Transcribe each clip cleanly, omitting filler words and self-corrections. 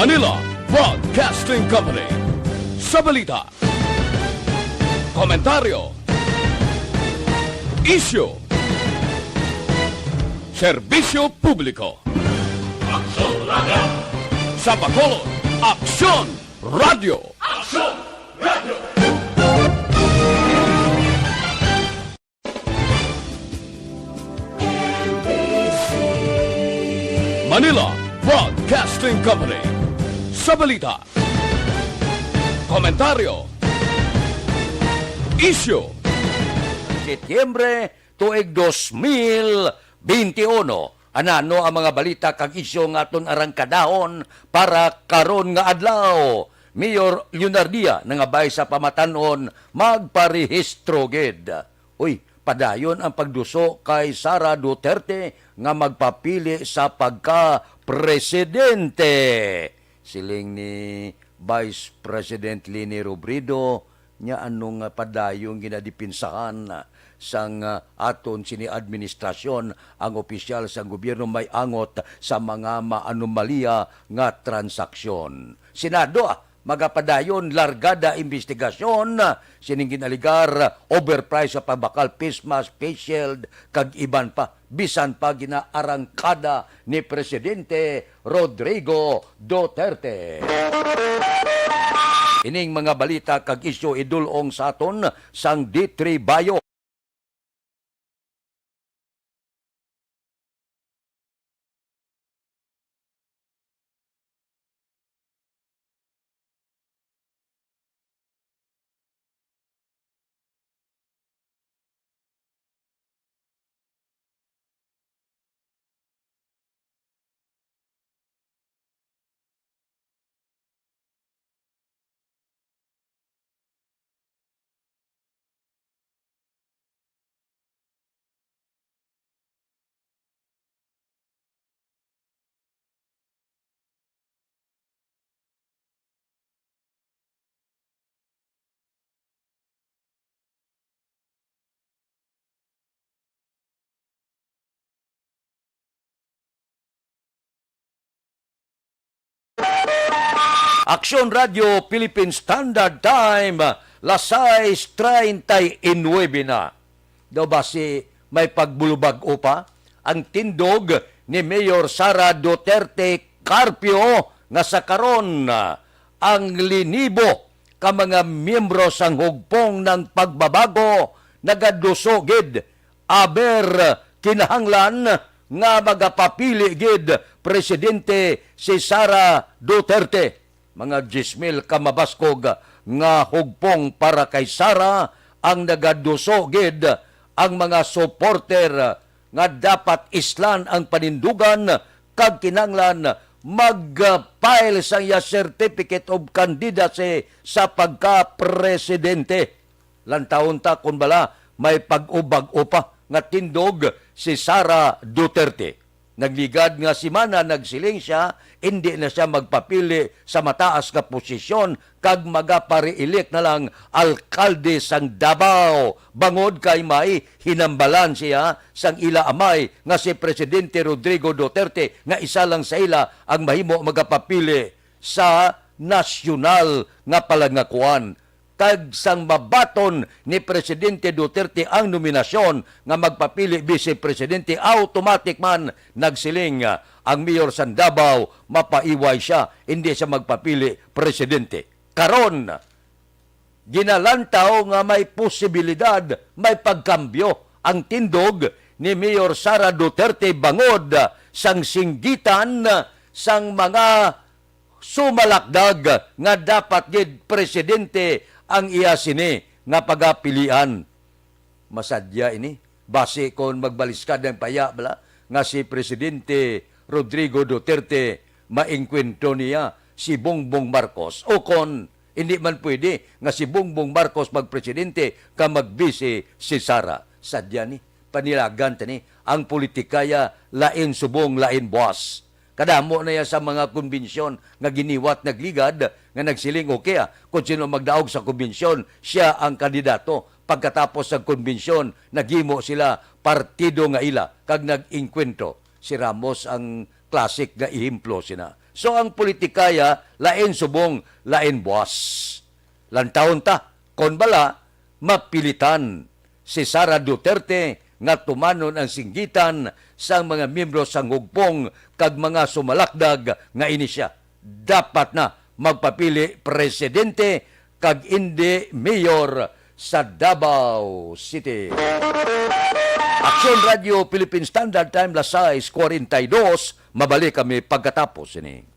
Manila Broadcasting Company. Sa balita, komentaryo, isyu, serbisyo publiko. Aksyon Radio! Sa Bacolod, Aksyon Radio! Aksyon Radio! Manila Broadcasting Company. Sa balita, komentaryo, isyu, Setyembre tuig 2021. Anano ang mga balita kag isyu nga aton arangkadahon para karon nga adlaw. Mayor Leonardia nangabay sa pamatanon magparehistro gid. Uy, padayon ang pagduso kay Sara Duterte nga magpapili sa pagka-presidente. Siling ni Vice President Leni Robredo nya anong padayong ginadipinsahan sang aton sini administrasyon ang opisyal sang gobyerno may angot sa mga maanomalya nga transaksyon. Senado magapadayon largada investigasyon sining ginaligar overprice sa pabakal face mask, face shield kag iban pa bisan pa ginaarangkada ni Presidente Rodrigo Duterte. Ining mga balita kag isyu idulong sa aton sang D3 Bayo. Aksyon Radio Philippine Standard Time, las 6:39 na. Daw ba si may pagbulubag upa? Ang tindog ni Mayor Sara Duterte Carpio nga sa karon ang linibo ka mga miyembro sang hugpong ng pagbabago nagadusogid aber kinahanglan nga magapapili gid presidente si Sara Duterte. Mga 10,000 kamabaskog nga hugpong para kay Sara ang nagadusogid ang mga supporter nga dapat islan ang panindugan kag kinanglan mag-file sa iya certificate of candidacy sa pagka-presidente. Lantawon ta kung bala may pag-ubag upa nga tindog si Sara Duterte. Nagligad nga si Mana, nagsiling siya, hindi na siya magpapili sa mataas nga posisyon kag magapari-elect na lang alkalde sang Davao. Bangod kay may hinambalan siya sang ila amay nga si Presidente Rodrigo Duterte nga isa lang sa ila ang mahimo magapapili sa nasyonal nga palangakuan. Kag sang mabaton ni Presidente Duterte ang nominasyon nga magpapili Vice Presidente, automatic man nagsiling ang Mayor San Davao mapaiway siya, hindi siya magpapili Presidente. Karon, ginalantaw nga may posibilidad, may pagkambyo ang tindog ni Mayor Sara Duterte bangod sang singgitan sang mga sumalakdag nga dapat gid presidente ang iya sini nga pagapilian. Masadya ini base kon magbaliskad ng paya bala nga si Presidente Rodrigo Duterte maingkwento niya si Bongbong Marcos o kon hindi man pwede nga si Bongbong Marcos magpresidente ka magbisi si Sara. Sadya ni panilagan tani ang politikaya lain subong lain boss. Kadamo na yan sa mga konbensyon nga giniwat nagligad nga nagsiling okay kung sino magdaog sa konbensyon, siya ang kandidato. Pagkatapos sa konbensyon, naghimo sila partido nga ila kag nag-inkwento. Si Ramos ang classic nga ihimplo sina. So ang politikaya, lain subong, lain buwas. Lantawon ta, kon bala, mapilitan si Sara Duterte nga tumanon ang singgitan sa mga miyembro sang hugpong kag mga sumalakdag nga ini siya. Dapat na magpapili presidente kag hindi mayor sa Davao City. Aksyon Radio Philippine Standard Time, las 6:42. Mabalik kami pagkatapos ini.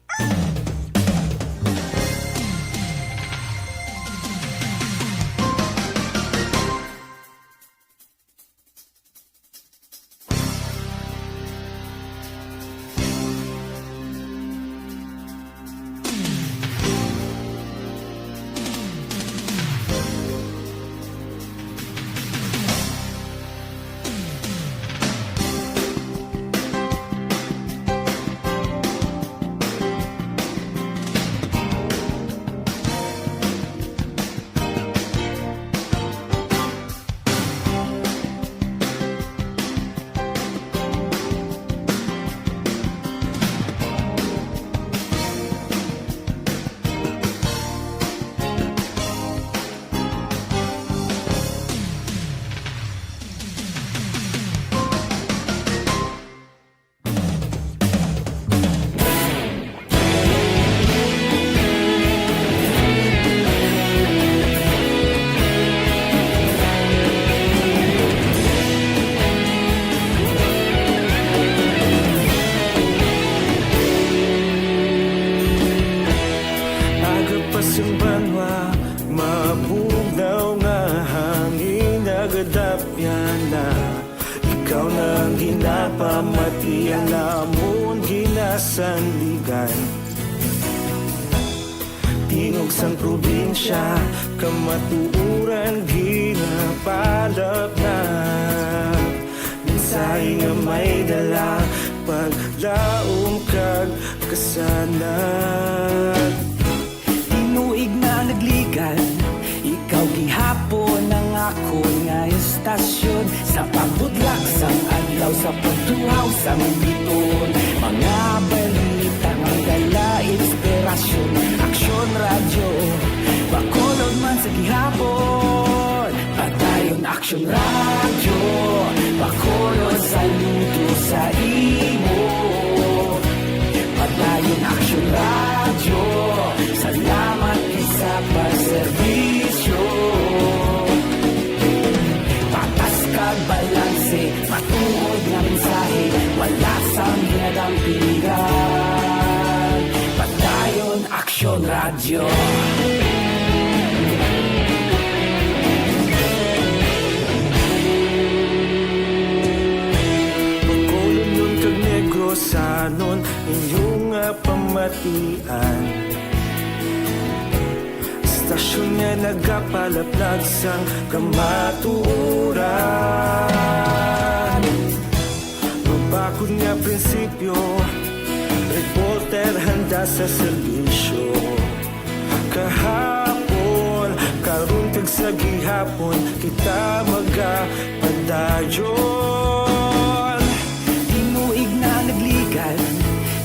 Pamatian namon ginasandigan tingog sang probinsya kamatuuran ginapalap na minsay nga may dala paglaom kag kasanat tinuig na nagligan ikaw gihapon ang ako nga estasyon sa pagbudlak sang adlaw sa pagtuhaw sang biton mga balita nga dala inspirasyon aksyon radyo bakolod man sa gihapon padayon aksyon radyo bakolod saludo sa imo padayon aksyon radyo salamat sa pagserbisyo patas kag balanse matuod nga mensahe wala sang ginadampigan padayon aksyon radyo pagkolon nun kag negro sanon inyong pamatian Stasyon nga nagapalaplag sang kamatuuran Mabakod nga prinsipyo Reporter handa sa serbisyo Kahapon, karon kag sa gihapon Kita magapadayon Tinuig na nagligan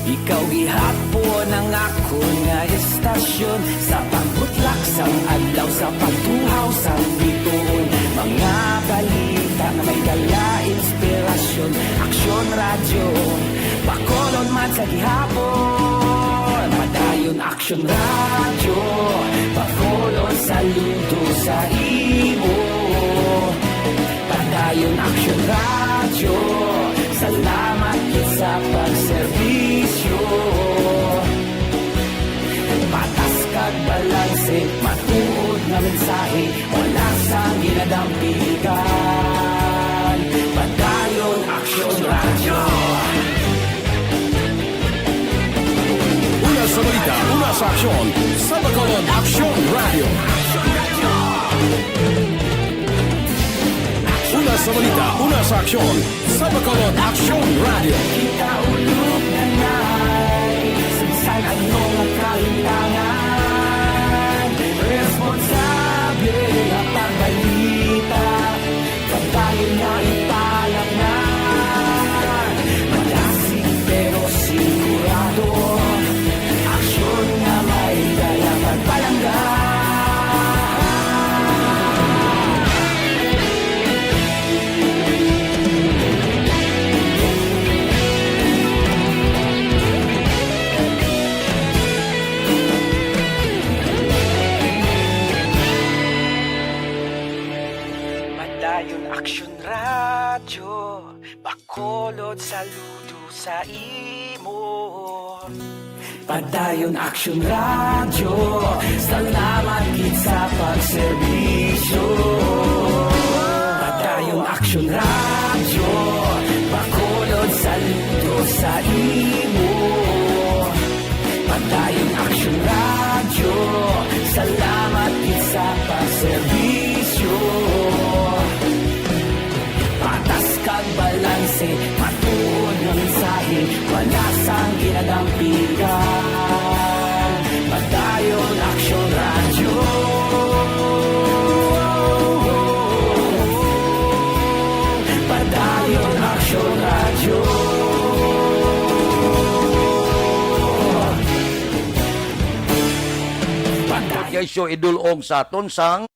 Ikaw gihapon ang ako nga estasyon Sa pagbutlak sang adlaw Sa pagtuhaw sang biton Mga balita na may dala inspirasyon Aksyon radyo Bakolon man sa gihapon Padayon aksyon radyo Bakolon saludo sa imo Padayon aksyon radyo Salamat sa pagserbisyo Patas kag balanse Matuod na mensahe Wala sang ginadampigan Padayon aksyon radyo Una sa balita, una sa aksyon, sa Bacolod Aksyon Radio. Una sa balita, una sa aksyon, sa Bacolod Aksyon Radio. Kita ulog na na'y Sinsan anong ang kalintangan Responsable ang pagbalita Pagbayon na ipalak na Malasig pero sigurado Bacolod saludo sa imo. Padayon Action Radio, salamat gid sa pagserbisyo. Padayon Action Radio, Bacolod saludo sa imo. Padayon Action Radio, salamat gid sa pagserbisyo. Patas kag balanse, patuod ng mensahe, wala sang ginadampigan. Padayon Action Radio. Padayon Action Radio. Kaya siyo idulong sa aton sang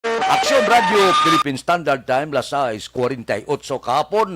Action Radio Philippine Standard Time Lasais 48 kahapon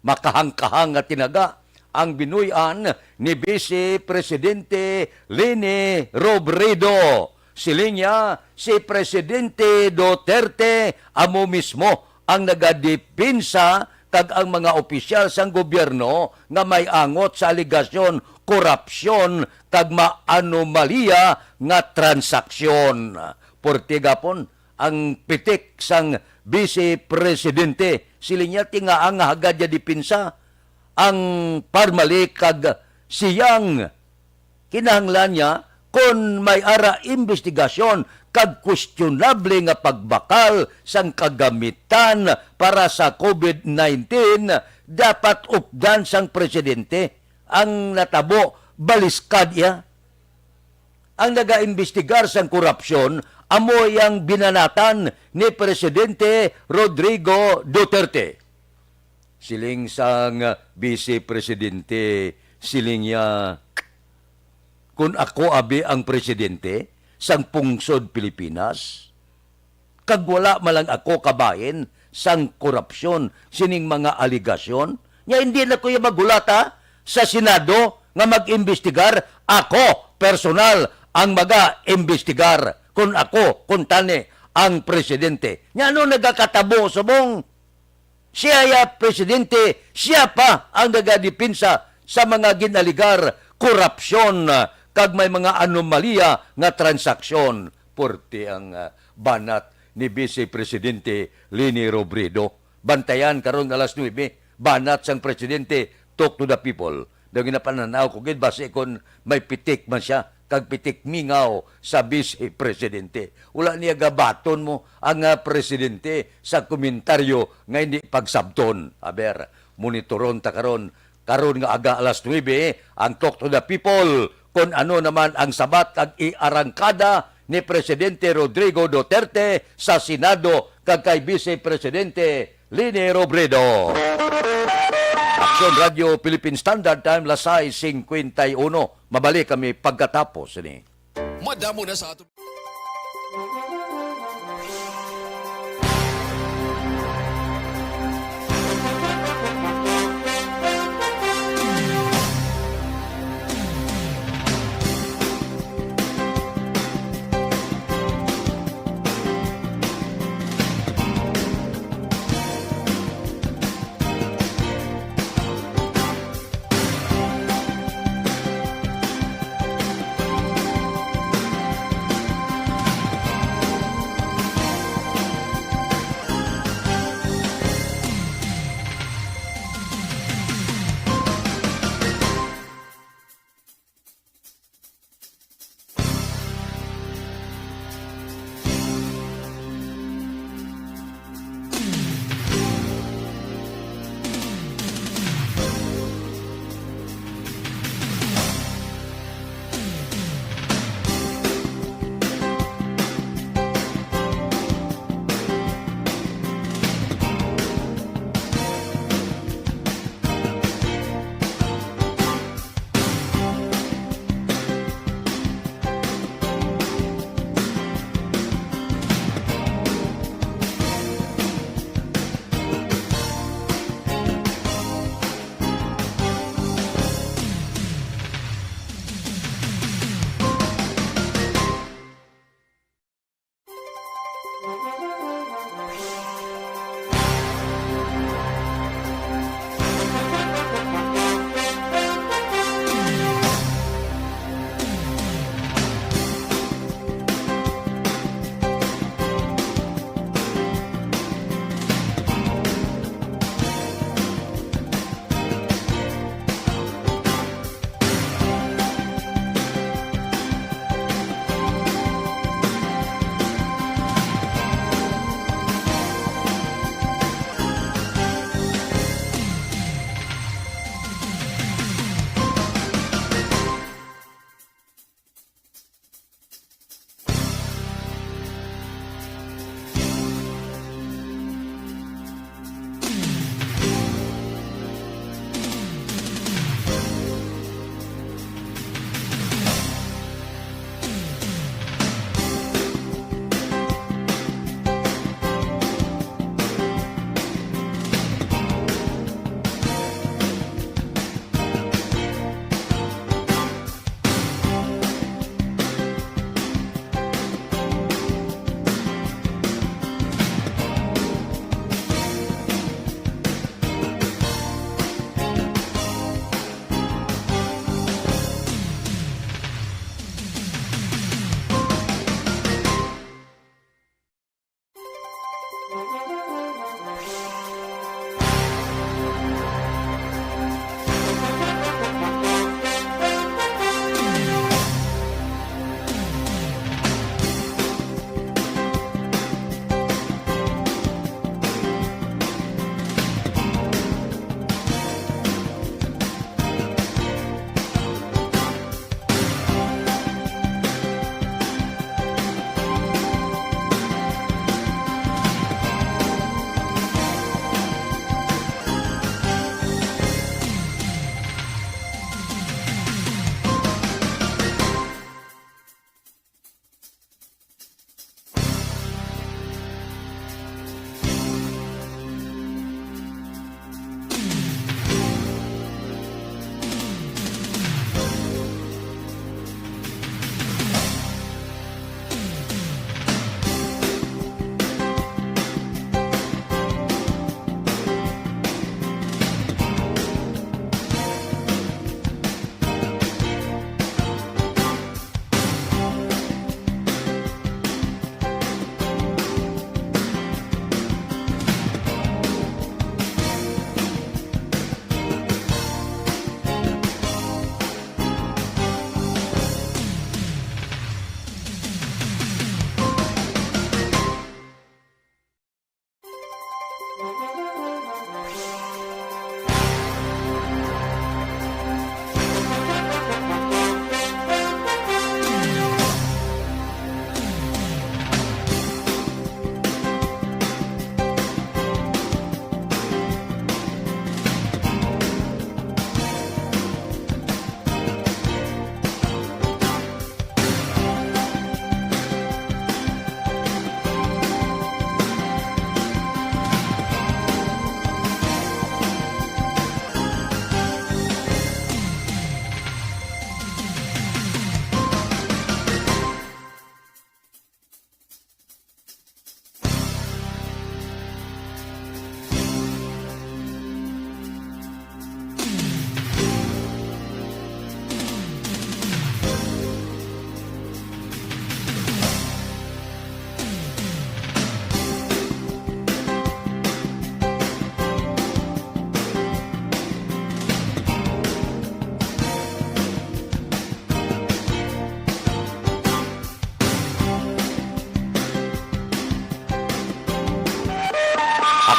makahangkahang at tinaga ang binuyan ni Vice Presidente Leni Robredo. Silinya si Presidente Duterte amo mismo ang nagadipinsa kag ang mga opisyal sang gobyerno nga may angot sa aligasyon korupsyon kag maanomalya nga transaksyon. Portigapon ang pitik sang Vice Presidente silinya tinga ang hagadya dipinsa ang parmali kag siyang kinahanglan niya kung may ara investigasyon kag questionable nga pagbakal sang kagamitan para sa COVID-19 dapat updan sang presidente ang natabo baliskad iya. Ang naga-investigar sang korupsyon amoy ang binanatan ni Presidente Rodrigo Duterte. Siling sang Vice Presidente, siling niya, kung ako abi ang Presidente sang pungsod Pilipinas, kag wala malang ako kabahin sang korupsyon, sining mga aligasyon, niya hindi na kuya magulata sa Senado nga mag-imbestigar, ako, personal, ang maga-imbestigar. Kung ako, kung tani, ang presidente. Nga ano nagakatabo subong? Siya ya presidente, siya pa ang nagadipinsa sa mga ginaligar, korupsyon, kag may mga anomalya nga transaksyon. Porte ang banat ni Vice Presidente Leni Robredo. Bantayan karon alas 9, banat sang presidente, talk to the people. Daw ginapananaw ko, gid base kung may pitik man siya, kag pitik mingaw sa Vice Presidente. Wala niya gabaton mo ang presidente sa komentaryo nga hindi pagsabton. Aber, monitoron ta karon nga aga alas 9, ang talk to the people, kung ano naman ang sabat kag iarangkada ni Presidente Rodrigo Duterte sa Senado kag kay Vice Presidente Leni Robredo. Action Radio Philippine Standard Time Lasai 51. Mabalik kami pagkatapos ni. Madamo na sa ato.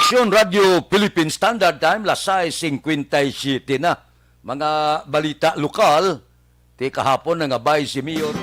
Aksyon Radio Philippine Standard Time, lasay 57 na. Mga balita lokal, ti kahapon na nga bay si Mayor.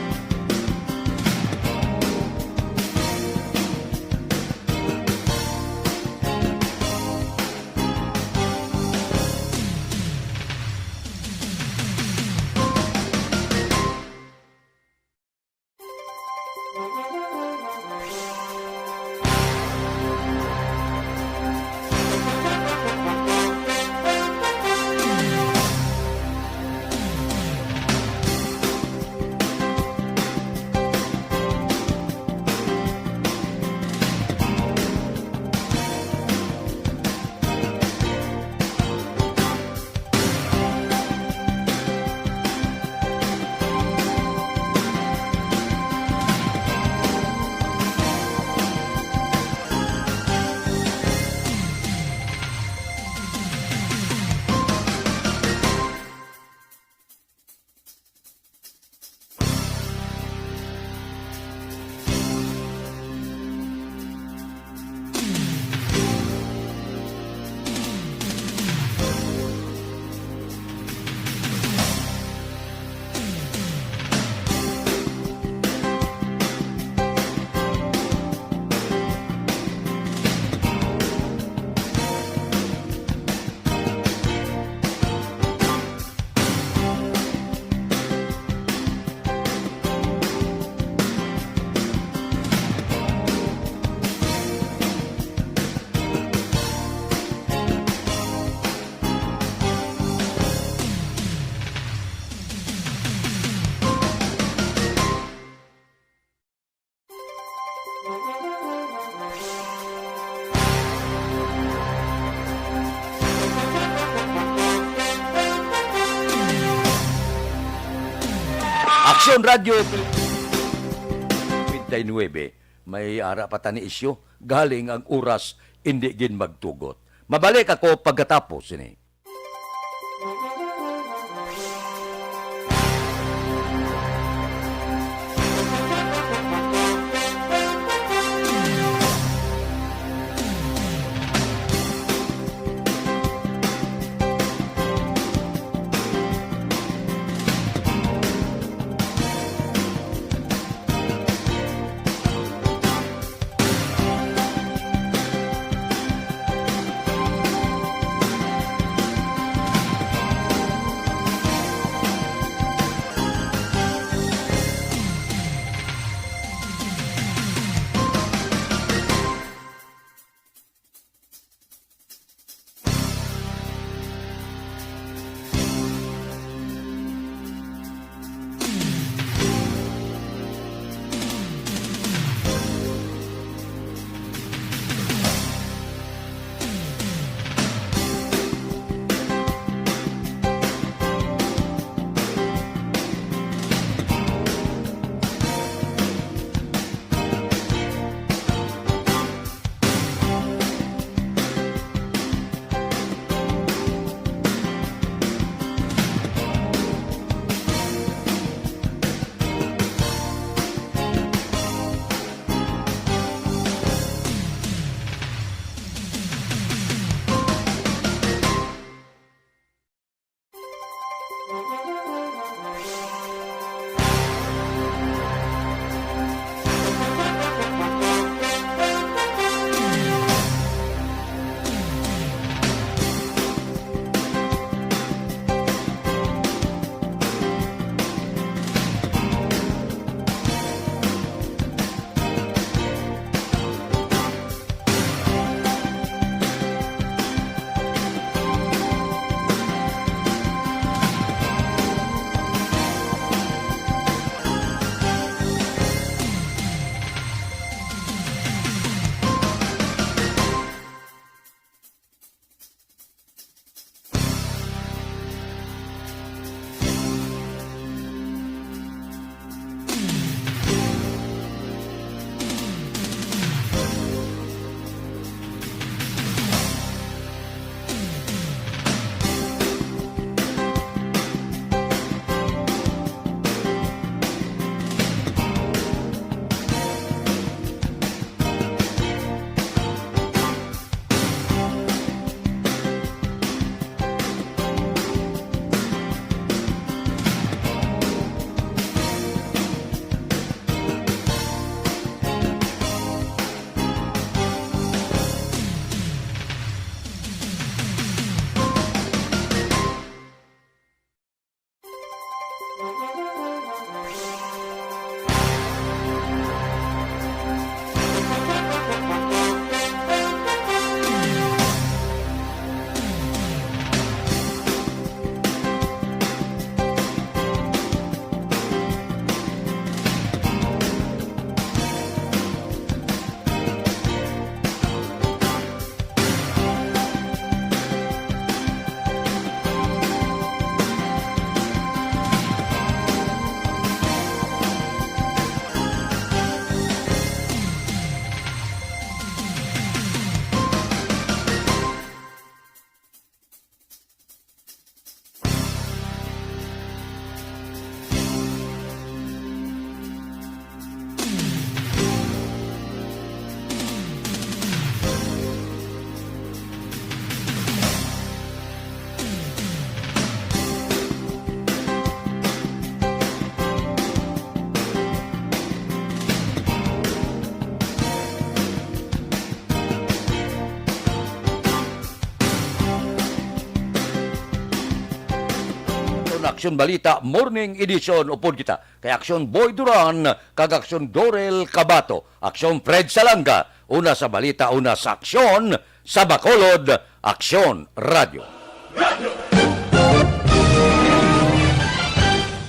Aksyon Radio 29, may ara pa tani isyo, galing ang oras hindi gin magtugot. Mabalik ako pagkatapos ini. Aksyon Balita Morning Edition upod kita. Kay Aksyon Boy Duran, kag Aksyon Dorel Cabato, Aksyon Fred Salanga, una sa balita, una sa aksyon, sa Bacolod, Aksyon Radio.